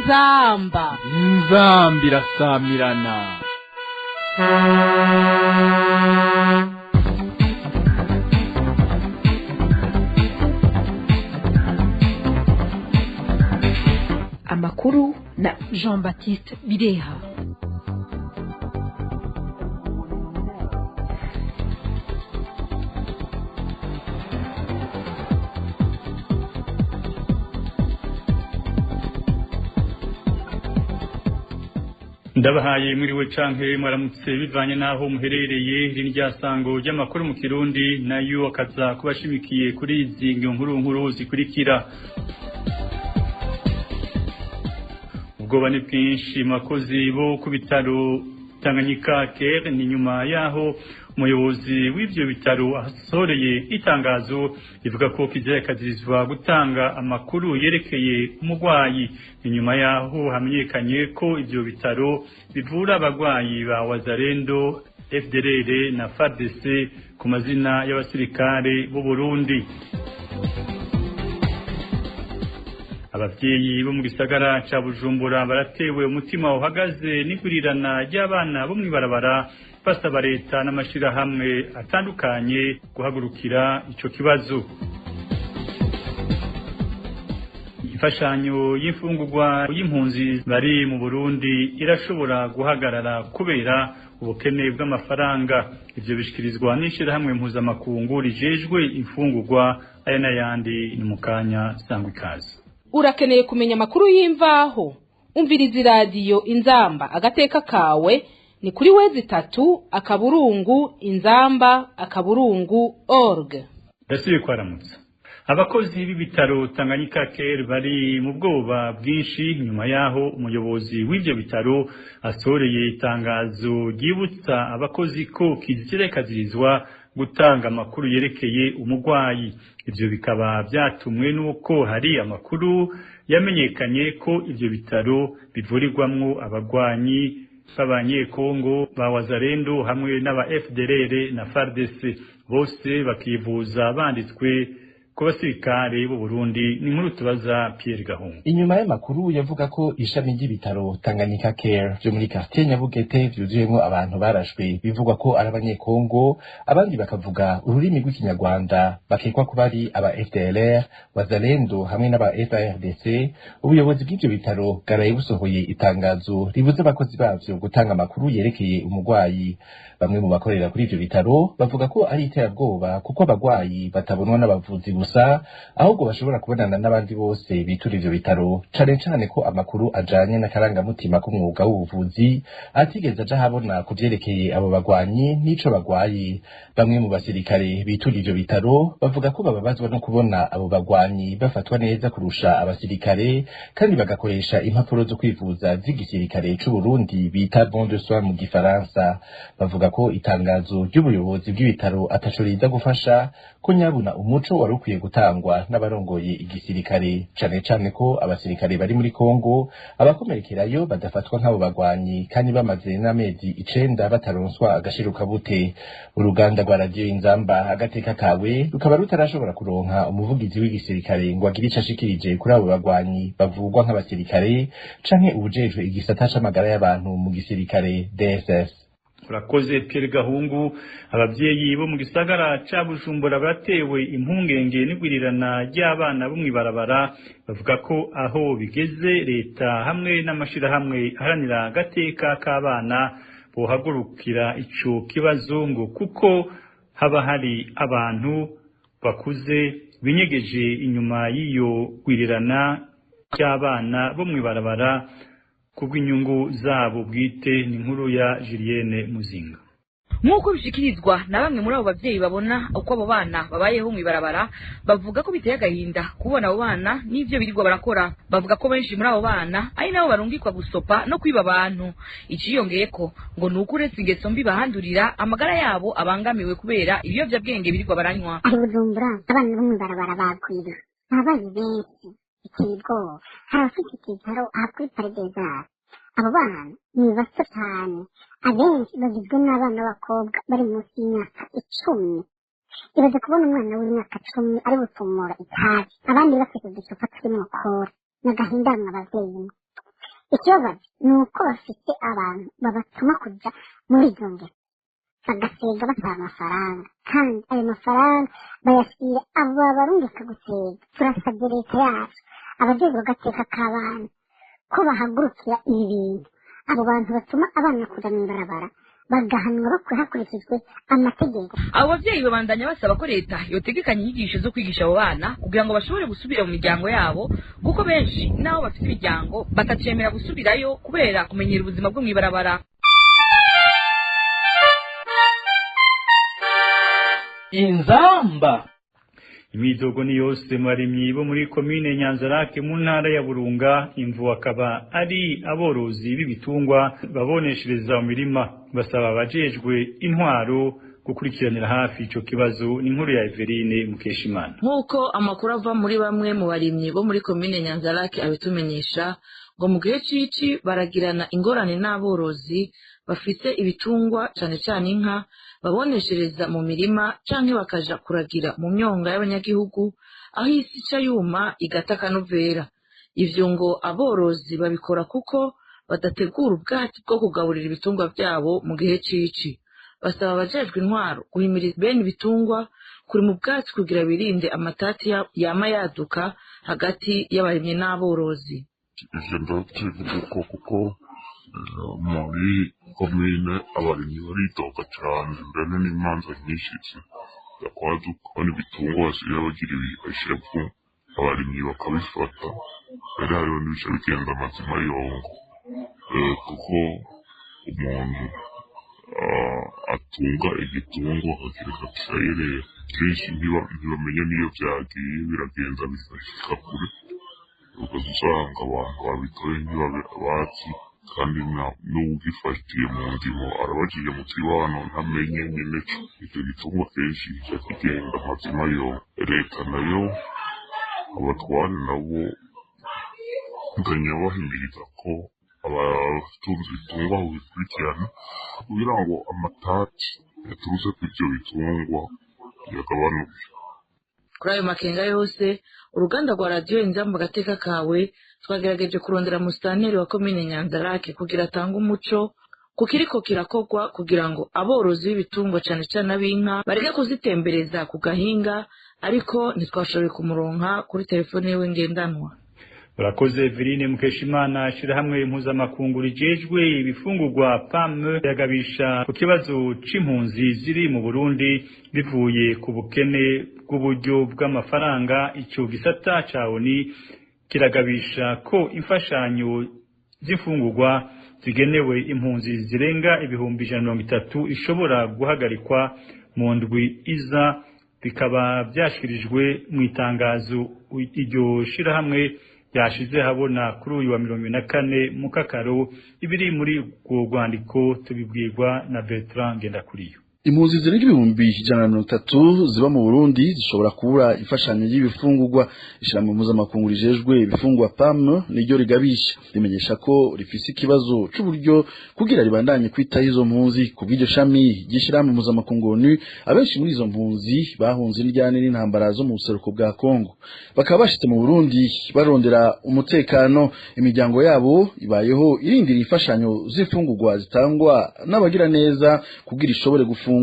inzamba irasamirana. Amakuru na Jean Baptiste Bireha. Ndabahaye mwiriwe canke mwaramutse bivanye naho muherereye rinryasango ry'amakuru mu Kirundi nayo akaza kubashimikiye kuri izi nkuru zikurikira. Ubwoba ni bwinshi makozi bo ku bitaro Tanganyika Care ni nyuma yaho umuyobozi w'ivyo bitaro asoreye itangazo rivuga ko kizakazirizwa gutanga amakuru yerekeye umugwayi. Ni nyuma yaho hamenyekanye ko ivyo bitaro bivura abagwayi ba Wazalendo, FDLR na FARDC ku mazina y'abasirikare b'u Burundi. Abavyeyi bo mu gisagara ca Bujumbura baratewe umutima uhagaze n'igurirana ry'abana bo mwibarabara basaba leta n'amashirahamwe atandukanye guhagurukira ico kibazo. Imfashanyo y'imfungurwa y'impunzi bari mu Burundi irashobora guhagarara kubera ubukene bw'amafaranga. Ivyo bishikirizwa n'ishirahamwe mpuzamakungu rijejwe imfungurwa aya n'ayandi ni mukanya sangwa ikaze. Urakeneye kumenya amakuru y'imvaho? Umviriza radio Inzamba agateka kawe ni kuri wezi3 inzamba.org. Dasubiye kwaramutsa. Abakozi b'ibitaro Tanganyika Care bari mu bwoba bwinshi nyuma yaho umuyobozi w'ivyo bitaro asoreye itangazo ryibutsa abakozi ko kizirekazirizwa gutanga amakuru yerekeye umugwayi. Ivyo bikaba byatumwe nuko hari amakuru yamenyekanye ko ivyo bitaro bivurirwamwo abagwanyi b'abanyekongo ba Wazalendo hamwe n'aba FDLR na FARDC, bose bakivuza banditswe ku basirikare b'u Burundi. Ni nkuru tubaza Pierre Gahungu. Inyuma y'amakuru yavuga ko ishami ry'ibitaro Tanganyika Care byo muri quartier Nyabugete vyuzuyemo abantu barashwe, bivugwa ko ari abanyekongo, abandi bakavuga ururimi rw'ikinyarwanda, bakekwa kuba ari aba FDLR, Wazalendo hamwe n'aba FARDC. Ubuyobozi bw'ivyo bitaro bwaraye busohoye itangazo ribuza abakozi bavyo gutanga amakuru yerekeye umugwayi. Bamwe mu bakorera kuri ivyo bitaro bavuga ko ari iterabwoba kuko abagwayi batabonwa n'abavuzi gusa, ahubwo bashobora kubonana n'abandi bose bitura ivyo bitaro, cane ko amakuru ajanye n'akarangamutima k'umwuga w'ubuvuzi atigeze aja habona kuvyerekeye abo bagwanyi n'ico bagwayi. Bamwe mu basirikare bitura ivyo bitaro bavuga ko bababazwa no kubona abo bagwanyi bafatwa neza kurusha abasirikare, kandi bagakoresha impapuro zo kwivuza z'igisirikare c'u Burundi bita bon de soins mu gifaransa. Bavuga ko itangazo ry'ubuyobozi bw'ibitaro ataco riza gufasha, ko nyabuna umuco wari ukwiye gutangwa n'abarongoye igisirikare, cane ko abasirikare bari muri Kongo abakomerekerayo badafatwa nk'abo bagwanyi, kandi bamaze n'amezi 9 bataronswa agashiruka bute. Uruganda rwa radio Inzamba agateka kawe rukaba rutarashobora kuronka umuvugizi w'igisirikare ngo agire ico ashikirije kuri abo bagwanyi bavugwa nk'abasirikare canke ubujejwe igisata c'amagara y'abantu mu gisirikare DSS. Urakoze Pierre Gahungu. Abavyeyi bo mu gisagara ca Bujumbura batewe impungenge n'igwirirana ry'abana bo mwibarabara, bavuga ko aho bigeze leta hamwe n'amashirahamwe aharanira agateka k'abana bohagurukira ico kibazo, ngo kuko haba hari abantu bakuze binyegeje inyuma y'iyo gwirirana ry'abana bo mwibarabara kubw'inyungu zabo bwite. Ni nkuru ya Julienne Muzinga. Nk'uko bishikirizwa na bamwe muri abo bavyeyi babona uko abo bana babayeho mwibarabara, bavuga ko biteye agahinda kubona abo bana n'ivyo birirwa barakora. Bavuga ko benshi muri abo bana ari nabo barungikwa gusopa no kwiba abantu. Iciyongeyeko ngo nuko uretse ingeso mbi bahandurira, amagara yabo abangamiwe kubera ibiyovyabwenge birirwa baranywa. Bujumbura abana bo mwibarabara bagwira ababaye benshi, ikigo harafite ikitaro ahakuri Paridezari. Abo bana ni bato cyane, abenshi bagizwe n'abana b'abakobwa bari munsi y'imyaka 10. Ibaze kubona umwana w'imyaka 10 ari gutumura itabi, abandi bafite uducupa turimo kora. N'agahinda mu abavyeyi. ikibabaza ni uko bafite abantu babatuma kuja muri izo ngero bagasiga basaba amafaranga kandi ayo mafaranga bayashyira abo barungika gusega. Turasabye leta yacu abajejwe agateka k'abana ko bahagurukira ibi bintu, abo bantu batuma abana kuja mw'ibarabara bagahanwa hakurikijwe amategeko. Abo bavyeyi babandanya basaba ko leta yotegekanya inyigisho zo kwigisha abo bana kugira ngo bashobore gusubira mu miryango yabo, kuko benshi naho bafite imiryango batacemera gusubirayo kubera kumenyera ubuzima bwo mw'ibarabara. Inzamba. Imidogo ni yose marimyi bo muri komine Nyanzarake mu ntara ya Burunga, imvu akaba ari aborozi b'ibitungwa baboneshereza mu mirima. Basaba abajejwe intwaro gukurikiranira hafi ico kibazo. Ni inkuru ya Everine Mukeshimana. Nkuko amakuru ava muri bamwe mu barimyi bo muri komine Nyanzarake abitumenyesha, ngo mu gihe cici baragirana ingorane n'aborozi bafite ibitungwa cane cane inka baboneshereza mu mirima canke bakaja kuragira mu myonga y'abanyagihugu aho isi ca yuma igata kanovera. Ivyo ngo aborozi babikora kuko badategura ubwatsi bwo kugaburira ibitungwa vyabo mu gihe cici. Basaba abajejwe intwaro guhimiriza bene ibitungwa kuri mu bwatsi kugira birinde amatati yama yaduka hagati y'abarimyi n'aborozi. Ivyo ndavyivuga kuko muri komine abarimyi baritoka cane, mbere n'imanza nyinshi zakwaduka n'ibitungwa basigaye bagira ibishevu abarimyi bakabifata. Rero hariho n'ibice bigenda amazima yongo, kuko umuntu atunga igitungwa akakireka kirayerera kenshi ntibamenya niyo vyagiye biragenda bigashika kure, ukazusanga abantu babitoye ntibabazi kandi n'uwugifatiye mu ndimo arabajije mu kibano ntamenye nyene icyo gitungwa kenshi kica kigenda amazima yo. Leta nayo abatware nabo nganya bahimiriza ko abatunze ibitungwa bikurikirana kugira ngo amatati yaturutse ku ivyo bitungwa yagabanuke. Kuri ayo makenga yose uruganda rwa radiyo Inzamba agateka kawe twagerageje kurondera musitanteri wa komine Nyanzarake kugira atange umuco ku kiriko kirakogwa kugira ngo aborozi b'ibitungwa cane cane ab'inka bareke kuzitembereza ku gahinga, ariko ntitwashoboye kumuronka kuri telefone yiwe ngendanwa. Urakoze Everine Mukeshimana. Shirahamwe impuzamakungu rijejwe ibifungurwa PAM yagabisha ku kibazo c'impunzi ziri mu Burundi bivuye ku bukene bw'uburyo bw'amafaranga. Ico gisata ca ONU kiragabisha ko imfashanyo z'imfungurwa zigenewe impunzi zirenga 130 ishobora guhagarikwa mu ndwi iza. Bikaba byashikirijwe mu itangazo iryo shirahamwe yashize habona kuri uyu wa 24 mu Kakaro. Ibiri muri ubwo rwandiko tubibwirwa na Bertrand Ngendakuriyo. Impunzi zirenga 130 ziba mu Burundi zishobora kubura imfashanyo y'ibifungurwa. Ishirahamwe mpuzamakungu rijejwe ibifungurwa PAM niryo rigabisha rimenyesha ko rifise ikibazo c'uburyo kugira ribandanye kwitaho izo mpunzi. Kubw'iryo shami ry'ishirahamwe mpuzamakungu ONU, abenshi muri izo mpunzi bahunze indyane n'intambara zo mu buseruko bwa Kongo, bakaba bashitse mu Burundi barondera umutekano. Imiryango yabo ibayeho irindira imfashanyo z'imfungurwa zitangwa n'abagira neza kugira ishobore gufungura.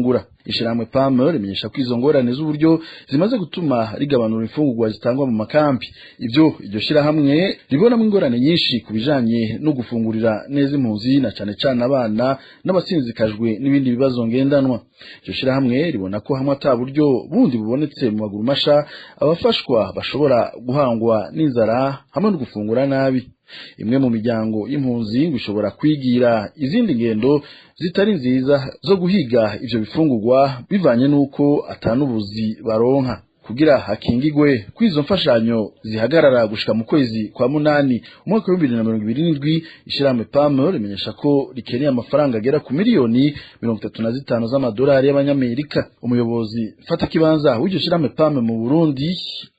Ishirahamwe PAM rimenyesha ko izo ngorane z'uburyo zimaze gutuma rigabanura imfungurwa zitangwa mu makambi. Iryo shirahamwe ribonamo ingorane nyinshi kubijanye no gufungurira neza impunzi na cane cane abana n'abasinzikajwe n'ibindi bibazo ngendanwa. Iryo shirahamwe ribona ko hamwe ata buryo bundi bubonetse mu maguru masha abafashwa bashobora guhangwa n'inzara hamwe no gufungura nabi. Imwe mu miryango y'impunzi bishobora kwigira izindi ngendo zitari nziza zo guhiga ivyo bifungurwa bivanye nuko atanubuzi baronka. Kugira hakingigwe kwizo mfashanyo zihagarara gushika mu kwezi kwa munani umwaka wa 2027, ishirahamwe PAM rimenyesha ko rikeneye amafaranga agera ku miliyoni 35 z'amadolari y'abanyamerika. Umuyobozi fata kibanza w'iryo shirahamwe PAM mu Burundi,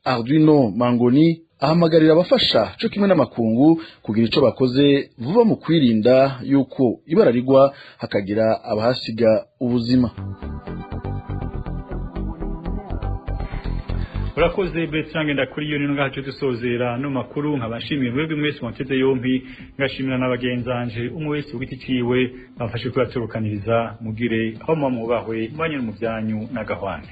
Arduino Mangoni, ahamagarira abafasha cyo kimwe n'amakungu kugira ico bakoze vuba mu kwirinda yuko ibara rigwa hakagira abahasiga ubuzima. urakoze Bertrand Ndakuriyo ni ngaho dusozera no makuru nkabashimiye mwebwe mwese mwateze yompi ngashimira n'abagenzanje umwe wese ugiti ciwe bafashe kwaturukaniriza mugire aho mwamubahwe mwanye mu byanyu n'agahwane